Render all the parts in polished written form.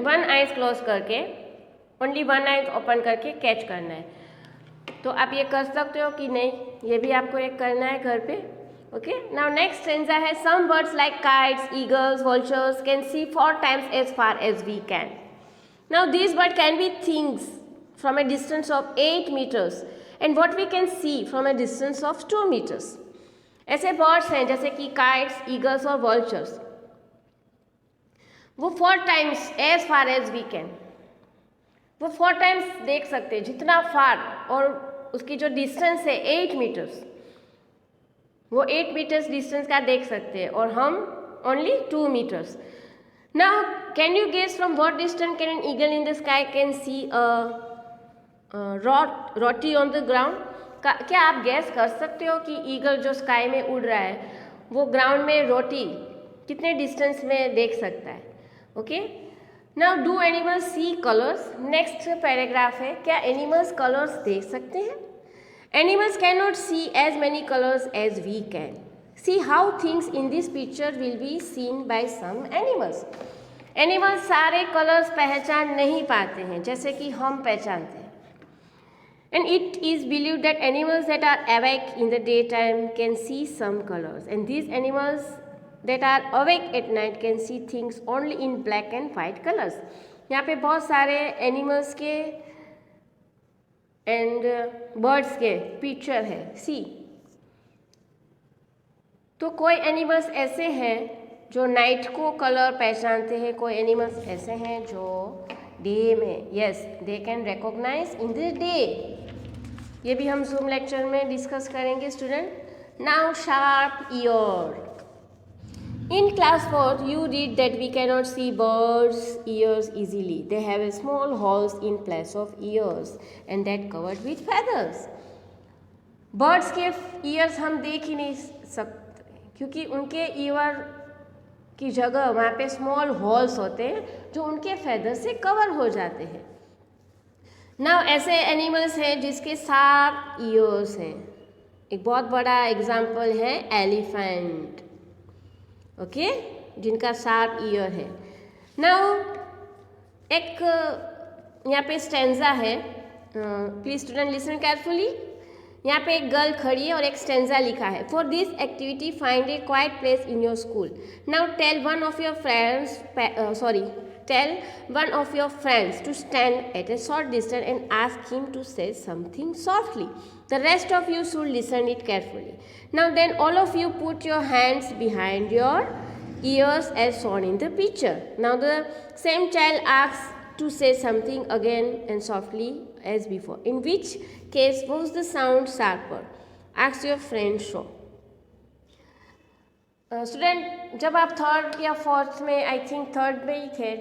One eyes close करके, only one eyes open करके catch करना है। तो आप ये कर सकते हो कि नहीं, ये भी आपको एक करना है घर पे। ओके, नाउ नेक्स्ट स्टेंजा है, some birds like kites, eagles, vultures can see 4 times as far as we can. Now these birds can be things from a distance of 8 meters and what we can see from a distance of 2 meters. ऐसे birds हैं जैसे कि kites, eagles और वॉल्चर्स, वो 4 times as far as we can, वो 4 times देख सकते हैं जितना फार, और उसकी जो डिस्टेंस है 8 मीटर्स, वो 8 मीटर्स डिस्टेंस का देख सकते हैं और हम only 2 metres. Now can you guess from what distance can an eagle in the sky can see a roti on the ground? क्या आप गैस कर सकते हो कि ईगल जो स्काई में उड़ रहा है वो ग्राउंड में रोटी कितने डिस्टेंस में देख सकता है? Okay, now do animals see colours? Next paragraph है, क्या एनिमल्स कलर्स देख सकते हैं? Animals can not see as many colours as we can. See how things in this picture will be seen by some animals. Animals सारे colours पहचान नहीं पाते हैं जैसे कि हम पहचानते हैं. And it is believed that animals that are awake in the daytime can see some colors, and these animals that are awake at night can see things only in black and white colors. यहाँ पे बहुत सारे animals के and birds के picture है. सी, तो कोई animals ऐसे हैं जो नाइट को कलर पहचानते हैं, कोई एनिमल्स ऐसे हैं जो डे में, yes, they can recognise in the day. ये भी हम जूम लेक्चर में डिस्कस करेंगे student. Now sharp ear. In class 4 you read that we cannot see birds' ears easily. They have a small holes in place of ears and that covered with feathers. Birds के years हम देख ही नहीं सकते क्योंकि उनके year की जगह वहाँ पे स्मॉल होल्स होते हैं जो उनके फेदर से कवर हो जाते हैं. नाउ ऐसे एनिमल्स हैं जिसके 7 ईयर्स हैं. एक बहुत बड़ा एग्जाम्पल है एलिफेंट. ओके, जिनका 7 ईयर है. नाउ एक यहाँ पे स्टेंजा है, प्लीज स्टूडेंट लिसन केयरफुली. यहाँ पे एक गर्ल खड़ी है और एक स्टेंजा लिखा है. For this activity find a quiet place in your school. Now tell one of your friends to stand at a short distance and ask him to say something softly. The rest of you should listen it carefully. Now then all of you put your hands behind your ears as shown in the picture. Now the same child asks to say something again and softly as before. In which case was the sound sharper? Ask your friend so. Student, जब आप 3rd या 4th में, I think 3rd में ही थे,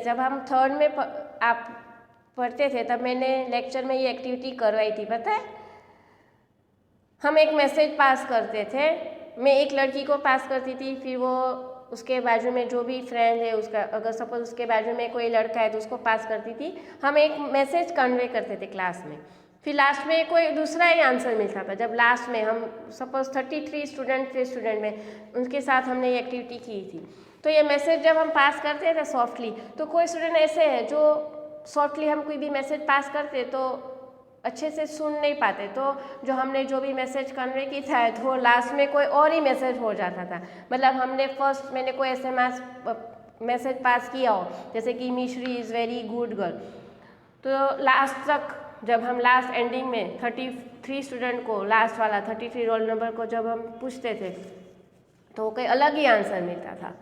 जब हम 3rd में आप पढ़ते थे तब मैंने लेक्चर में ये एक्टिविटी करवाई थी. पता है, हम एक मैसेज पास करते थे. मैं एक लड़की को पास करती थी, फिर वो उसके बाजू में जो भी फ्रेंड है उसका, अगर सपोज उसके बाजू में कोई लड़का है तो उसको पास करती थी. हम एक मैसेज कन्वे करते थे क्लास में, फिर लास्ट में कोई दूसरा ही आंसर मिलता था. जब लास्ट में हम सपोज 33 स्टूडेंट थे स्टूडेंट में, उनके साथ हमने ये एक्टिविटी की थी. तो ये मैसेज जब हम पास करते थे सॉफ्टली, तो कोई स्टूडेंट ऐसे हैं जो सॉफ्टली हम कोई भी मैसेज पास करते तो अच्छे से सुन नहीं पाते, तो जो हमने जो भी मैसेज कन्वे की था तो लास्ट में कोई और ही मैसेज हो जाता था. मतलब मैंने कोई SMS मैसेज पास किया हो जैसे कि मिश्री इज़ वेरी गुड गर्ल, तो लास्ट तक जब हम लास्ट एंडिंग में 33 स्टूडेंट को, लास्ट वाला 33 रोल नंबर को जब हम पूछते थे तो कोई अलग ही आंसर मिलता था.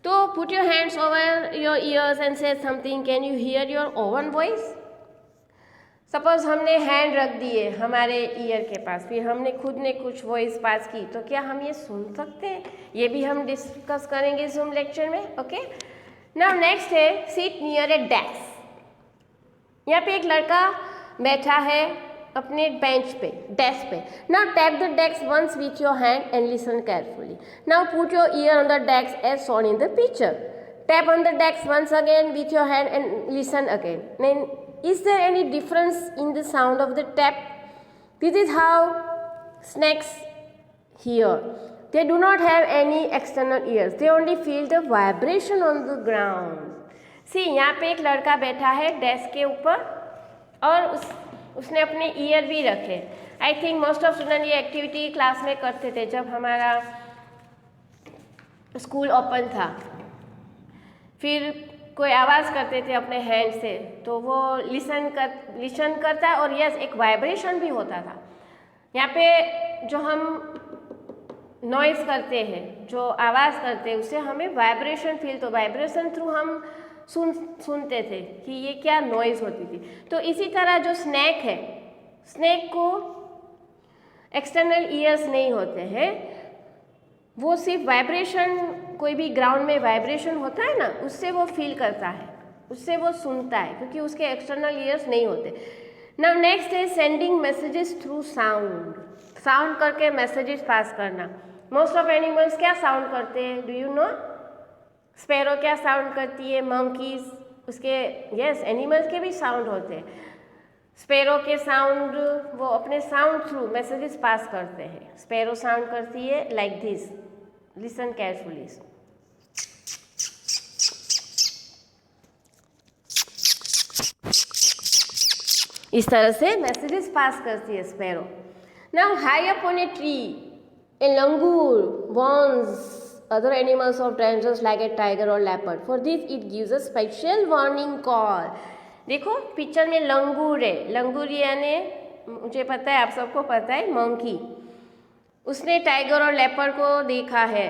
तो put your hands over your ears and से something. Can you here your oven voice? Suppose हमने हैंड रख दिए हमारे ईयर के पास, फिर हमने खुद ने कुछ वॉइस पास की, तो क्या हम ये सुन सकते हैं? ये भी हम डिस्कस करेंगे जूम लेक्चर में. ओके, नाउ नेक्स्ट है सिट नियर ए डेस्क. यहाँ पे एक लड़का बैठा है अपने बेंच पे, डेस्क पे. Now tap the desk once with your hand and listen carefully. Now put your ear on the desk as shown in the picture. Tap on the desk once again with your hand and listen again. Is there any difference in the sound of the tap? This is how snakes hear. They do not have any external ears. They only feel the vibration on the ground. सी यहाँ पे एक लड़का बैठा है desk के ऊपर और उसने अपने ईयर भी रखे। I think most of student ये एक्टिविटी क्लास में करते थे जब हमारा स्कूल ओपन था। फिर कोई आवाज़ करते थे अपने हैंड से तो वो लिसन करता और यस एक वाइब्रेशन भी होता था। यहाँ पे जो हम नॉइज़ करते हैं, जो आवाज़ करते हैं, उससे हमें वाइब्रेशन फील, तो वाइब्रेशन थ्रू हम सुनते थे कि ये क्या नॉइज़ होती थी। तो इसी तरह जो स्नैक है, स्नैक को एक्सटर्नल ईयर्स नहीं होते हैं, वो सिर्फ वाइब्रेशन, कोई भी ग्राउंड में वाइब्रेशन होता है ना, उससे वो फील करता है, उससे वो सुनता है, क्योंकि उसके एक्सटर्नल ईयर्स नहीं होते। नाउ नेक्स्ट है sending messages through sound. Sound करके मैसेजेस पास करना। मोस्ट ऑफ एनिमल्स क्या साउंड करते हैं, डू यू नो? स्पैरो क्या साउंड करती है, मंकीज, उसके यस एनिमल्स के भी साउंड होते हैं। स्पैरो के साउंड, वो अपने साउंड थ्रू मैसेजेस पास करते हैं। स्पैरो साउंड करती है लाइक दिस, लिसन केयरफुली। इस तरह से मैसेजेस पास करती है sparrow. Now high up on a tree A langur warns other animals of dangers like a tiger or leopard. For this it gives a special warning call. देखो picture में लंगूर है, लंगूर यानी मुझे पता है, आप सबको पता है, मंकी। उसने टाइगर और लेपर्ड को देखा है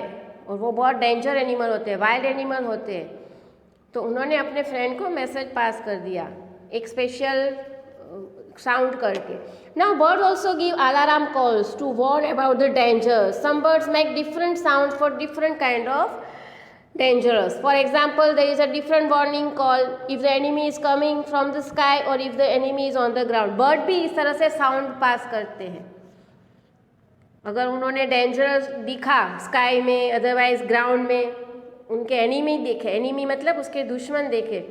और वो बहुत डेंजर एनिमल होते हैं, वाइल्ड एनिमल होते हैं। तो उन्होंने अपने फ्रेंड को मैसेज पास कर दिया एक स्पेशल साउंड करके। Now birds also give alarm calls to warn about the danger. Some birds make different sounds for different kind of dangerous. For example, there is a different warning call if the enemy is coming from the sky or if the enemy is on the ground. Bird भी इस तरह से sound pass करते हैं। अगर उन्होंने dangerous दिखा sky में, अदरवाइज ग्राउंड में, उनके एनिमी देखे, एनिमी मतलब उसके दुश्मन देखे,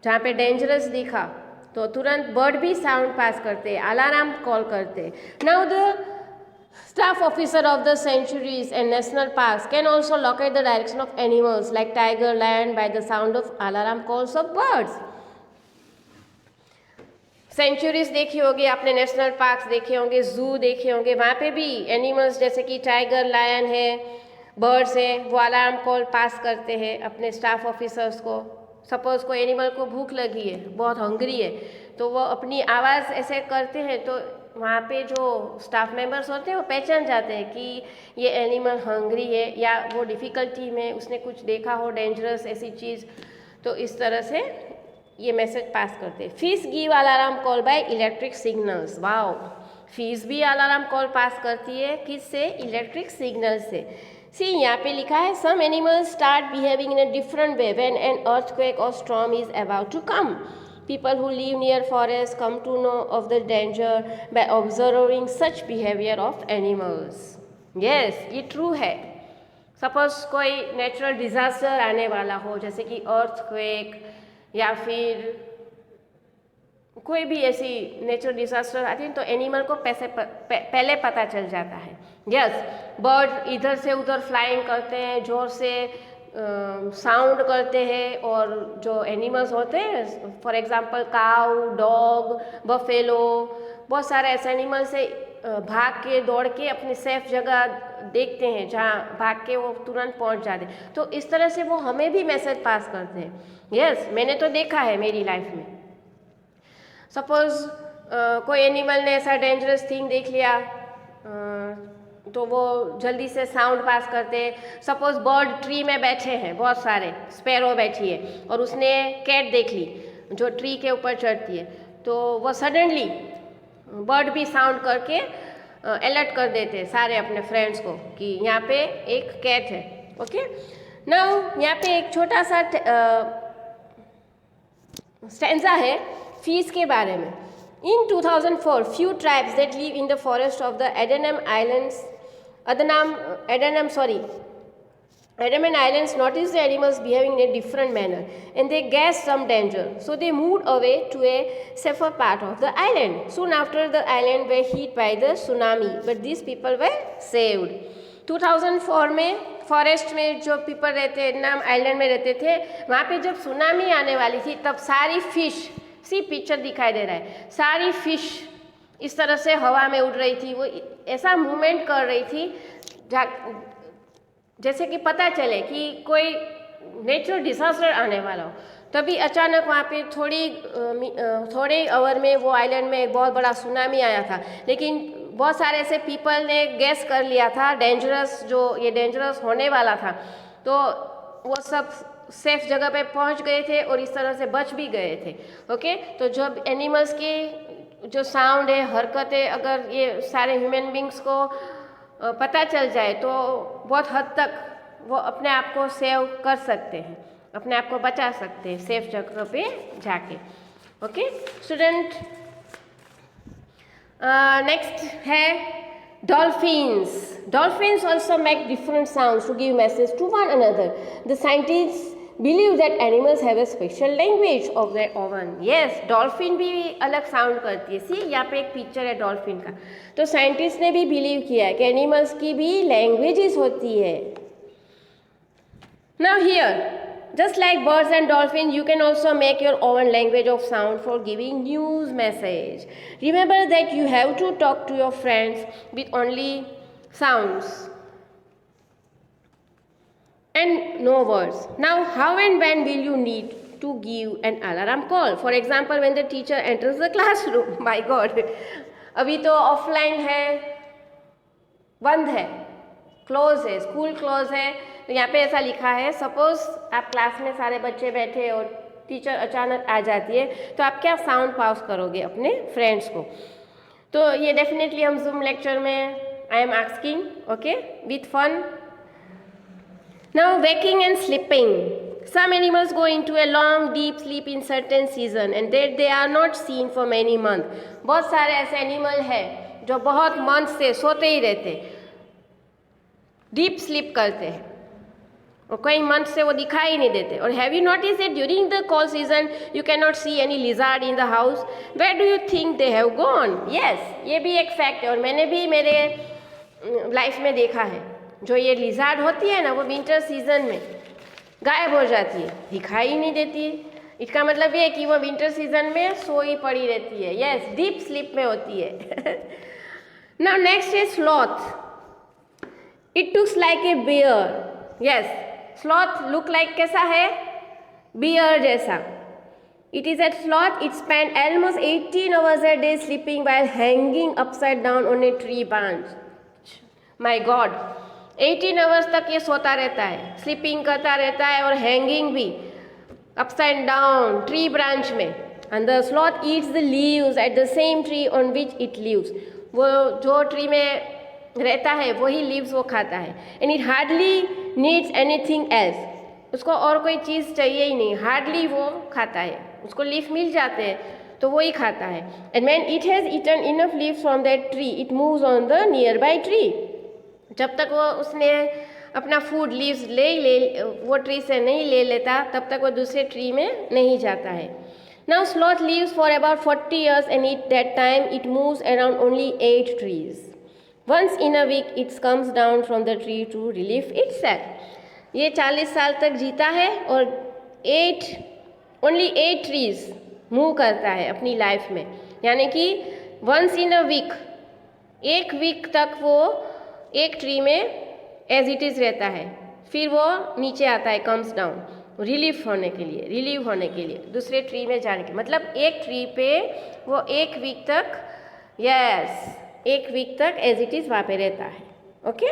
जहाँ पे डेंजरस दिखा तो तुरंत बर्ड भी साउंड पास करते, अलार्म कॉल करते। Now the staff officer of the sanctuaries and national parks can also locate the direction of animals like tiger, lion by the sound of alarm calls of birds. Sanctuaries देखी होगी आपने, national parks देखे होंगे, जू देखे होंगे, वहाँ पे भी एनिमल्स जैसे कि टाइगर, लायन है, बर्ड्स है, वो अलार्म कॉल पास करते हैं अपने स्टाफ ऑफिसर्स को। सपोज़ कोई एनिमल को भूख लगी है, बहुत हंग्री है, तो वो अपनी आवाज़ ऐसे करते हैं तो वहाँ पे जो स्टाफ मेंबर्स होते हैं वो पहचान जाते हैं कि ये एनिमल हंग्री है या वो डिफ़िकल्टी में उसने कुछ देखा हो डेंजरस ऐसी चीज़, तो इस तरह से ये मैसेज पास करते हैं। Fish give alarm call by electric signals. Wow, fish भी अलार्म कॉल पास करती है, किससे? इलेक्ट्रिक सिग्नल से। सी यहाँ पे लिखा है some animals start behaving in a different way when an earthquake or storm is about to come. People who live near forests come to know of the danger by observing such behavior of animals. Yes, ये true है। Suppose कोई natural disaster आने वाला हो, जैसे कि earthquake या फिर कोई भी ऐसी नेचुरल डिज़ास्टर आती है, तो एनिमल को पहले पता चल जाता है। यस, बर्ड इधर से उधर फ्लाइंग करते हैं, जोर से साउंड करते हैं, और जो एनिमल्स होते हैं for example cow, dog, buffalo, बहुत सारे ऐसे एनिमल्स से भाग के दौड़ के अपनी सेफ जगह देखते हैं जहाँ भाग के वो तुरंत पहुँच जाते हैं। तो इस तरह से वो हमें भी मैसेज पास करते हैं। यस, मैंने तो देखा है मेरी लाइफ में। सपोज़ कोई एनिमल ने ऐसा डेंजरस थिंग देख लिया तो वो जल्दी से साउंड पास करते हैं। सपोज़ बर्ड ट्री में बैठे हैं, बहुत सारे स्पैरो बैठी है और उसने कैट देख ली जो ट्री के ऊपर चढ़ती है, तो वो सडनली बर्ड भी साउंड करके अलर्ट कर देते हैं सारे अपने फ्रेंड्स को कि यहाँ पे एक कैट है। ओके, नाउ यहाँ पे एक छोटा सा स्टैंजा है फिश के बारे में। In 2004, few tribes that live in the forest of the Andaman Islands noticed the animals behaving in a different manner, and they guessed some danger. So they moved away to a safer part of the island. Soon after, the island were hit by the tsunami, but these people were saved. 2004 में forest में जो people रहते नाम island में रहते थे, वहाँ पे जब सुनामी आने वाली थी तब सारी फिश, सी पिक्चर दिखाई दे रहा है, सारी फिश इस तरह से हवा में उड़ रही थी, वो ऐसा मूवमेंट कर रही थी जैसे कि पता चले कि कोई नेचुरल डिजास्टर आने वाला हो। तभी अचानक वहाँ पे थोड़े आवर में वो आइलैंड में एक बहुत बड़ा सुनामी आया था, लेकिन बहुत सारे ऐसे पीपल ने गेस कर लिया था ये डेंजरस होने वाला था, तो वो सब सेफ जगह पे पहुँच गए थे और इस तरह से बच भी गए थे। ओके, तो जब एनिमल्स की जो साउंड है, हरकतें, अगर ये सारे ह्यूमन बींग्स को पता चल जाए तो बहुत हद तक वो अपने आप को सेव कर सकते हैं, अपने आप को बचा सकते हैं सेफ जगह पे जाके। ओके स्टूडेंट, नेक्स्ट है dolphins. Dolphins also make different sounds to give message to one another. The scientists believe that animals have a special language of their own. Yes, dolphin भी अलग साउंड करती है। सी यहाँ पे एक पिक्चर है dolphin का, तो साइंटिस्ट ने भी बिलीव किया है कि एनिमल्स की भी लैंग्वेजेस होती है। Now here, just like birds and dolphins, you can also make your own language of sound for giving news message. Remember that you have to talk to your friends with only sounds and no words. Now, how and when will you need to give an alarm call? For example, when the teacher enters the classroom. My God, अभी तो offline है, बंद है, close है, school close है, तो यहाँ पे ऐसा लिखा है, सपोज आप क्लास में सारे बच्चे बैठे और टीचर अचानक आ जाती है, तो आप क्या साउंड पास करोगे अपने फ्रेंड्स को? तो ये डेफिनेटली हम जूम लेक्चर में I am asking, okay, with fun. Now, waking and sleeping. Some animals go into a long deep sleep in certain season and they are not seen for many months. बहुत सारे ऐसे animal हैं जो बहुत month से सोते ही रहते, deep sleep करते हैं और कई मंथ से वो दिखाई नहीं देते। और have you notice that during the cold season you can not see any lizard in the house? Where do you think they have gone? Yes, ये भी एक फैक्ट है और मैंने भी मेरे लाइफ में देखा है। जो ये लिजार्ड होती है ना, वो विंटर सीजन में गायब हो जाती है, दिखाई नहीं देती है। इसका मतलब ये है कि वो विंटर सीजन में सोई पड़ी रहती है। यस, डीप स्लीप में होती है। Now next is sloth. It looks like a bear. Yes, sloth look like कैसा है? बियर जैसा। It is at sloth, it spend almost 18 hours a day sleeping while hanging upside down on a tree branch. My God, 18 hours तक ये सोता रहता है, sleeping करता रहता है और हैंगिंग भी अपसाइड डाउन ट्री ब्रांच में। And the sloth eats the leaves at the same tree on which it lives. वो जो ट्री में रहता है वही लीव्स वो खाता है। And it hardly needs anything else. उसको और कोई चीज़ चाहिए ही नहीं, हार्डली वो खाता है, उसको लीफ मिल जाते हैं तो वो ही खाता है। And when it has eaten enough leaves from that tree it moves on the nearby tree. जब तक वो उसने अपना फूड लीव्स वो ट्री से नहीं ले लेता तब तक वो दूसरे ट्री में नहीं जाता है। Now sloth lives for about 40 years and at that time it moves around only 8 trees. Once in a week it comes down from the tree to relieve itself. ये 40 साल तक जीता है और only 8 trees मूव करता है अपनी life में, यानी कि once in a week, एक वीक तक वो एक ट्री में एज इट इज़ रहता है, फिर वो नीचे आता है, कम्स डाउन, रिलीव होने के लिए दूसरे ट्री में जाने के, मतलब एक ट्री पे वो एक वीक तक एज इट इज़ वहाँ पे रहता है। ओके,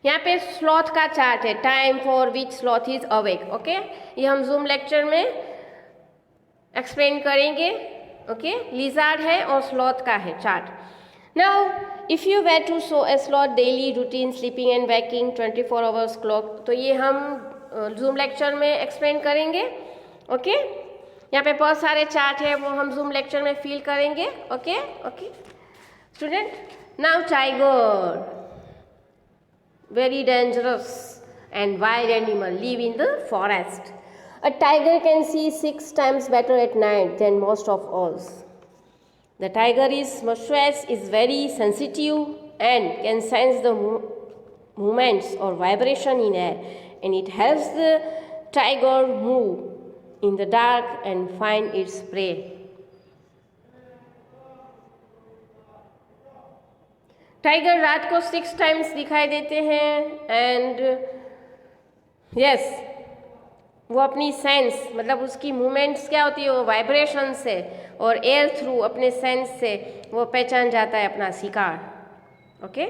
यहाँ पे स्लॉथ का चार्ट है, time for which sloth is awake. Okay, ये हम जूम लेक्चर में एक्सप्लेन करेंगे। ओके, लिजार्ड है और स्लॉथ का है chart. Now, if you were to show a sloth daily routine sleeping and waking 24 hours clock, तो ये हम जूम लेक्चर में एक्सप्लेन करेंगे। ओके, यहाँ पे बहुत सारे चार्ट है, वो हम जूम लेक्चर में फील करेंगे। Okay student, now tiger, very dangerous and wild animal live in the forest. A tiger can see 6 times better at night than most of us. The tiger is motionless, is very sensitive and can sense the movements or vibration in air, and it helps the tiger move in the dark and find its prey. Tiger रात को 6 times दिखाई देते हैं and yes वो अपनी sense मतलब उसकी movements क्या होती है, वो वाइब्रेशन से और एयर थ्रू अपने सेंस से वो पहचान जाता है अपना शिकार. ओके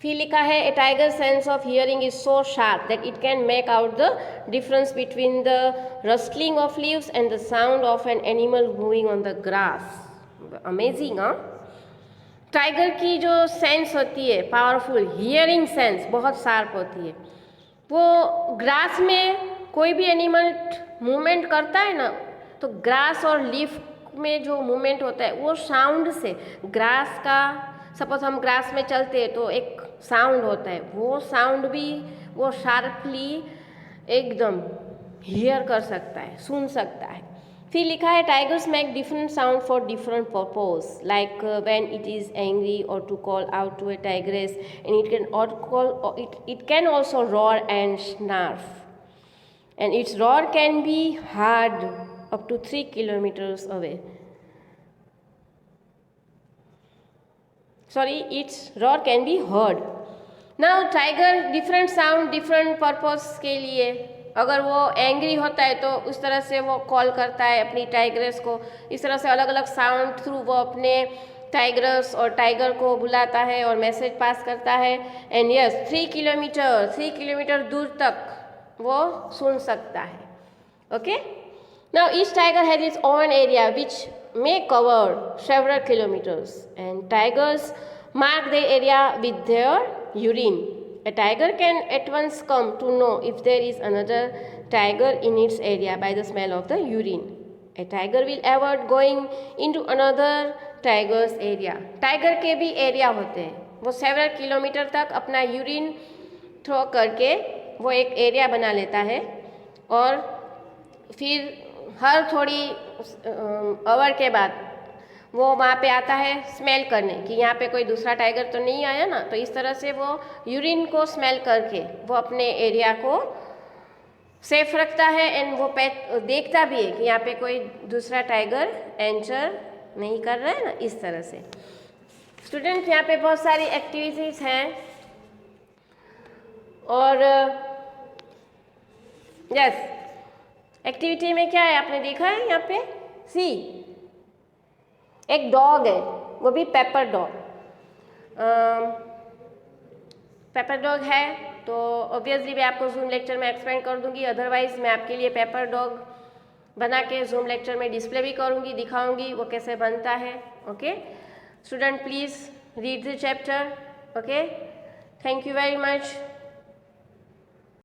फिर लिखा है a tiger sense of hearing is so sharp that it can make out the difference between the rustling of leaves and the sound of an animal moving on the grass. Amazing. हाँ, tiger की जो sense होती है powerful hearing sense बहुत sharp होती है. वो grass में कोई भी एनिमल मूवमेंट करता है ना, तो ग्रास और लीफ में जो मूवमेंट होता है वो साउंड से, ग्रास का सपोज हम ग्रास में चलते हैं तो एक साउंड होता है, वो साउंड भी वो शार्पली एकदम हियर कर सकता है, सुन सकता है. फिर लिखा है tigers make different sound for different purpose like when it is angry or to call out to a tigress and it can also roar and snarf and its roar can be hard up to 3 kilometers away. Sorry, its roar can be heard. Now tiger different sound different purpose के लिए, अगर वो angry होता है तो उस तरह से वो कॉल करता है अपनी टाइग्रेस को, इस तरह से अलग अलग साउंड थ्रू वो अपने टाइग्रेस और टाइगर को बुलाता है और मैसेज पास करता है. एंड यस 3 किलोमीटर दूर तक वो सुन सकता है. Okay Now each tiger has its own area which may cover several kilometers and tigers mark their area with their urine. A tiger can at once come to know if there is another tiger in its area by the smell of the urine. A tiger will avoid going into another tiger's area. Tiger के भी area होते हैं, वो several kilometre तक अपना urine throw करके वो एक एरिया बना लेता है और फिर हर थोड़ी आवर के बाद वो वहाँ पे आता है स्मेल करने कि यहाँ पे कोई दूसरा टाइगर तो नहीं आया ना. तो इस तरह से वो यूरिन को स्मेल करके वो अपने एरिया को सेफ रखता है एंड वो देखता भी है कि यहाँ पे कोई दूसरा टाइगर एंटर नहीं कर रहा है ना. इस तरह से स्टूडेंट यहाँ पे बहुत सारी एक्टिविटीज़ हैं और यस एक्टिविटी में क्या है आपने देखा है यहाँ पे सी एक डॉग है, वो भी पेपर डॉग. पेपर डॉग है तो ऑब्वियसली मैं आपको जूम लेक्चर में एक्सप्लेन कर दूंगी, अदरवाइज मैं आपके लिए पेपर डॉग बना के जूम लेक्चर में डिस्प्ले भी करूंगी, दिखाऊंगी वो कैसे बनता है. Okay student please read the chapter. Okay thank you very much.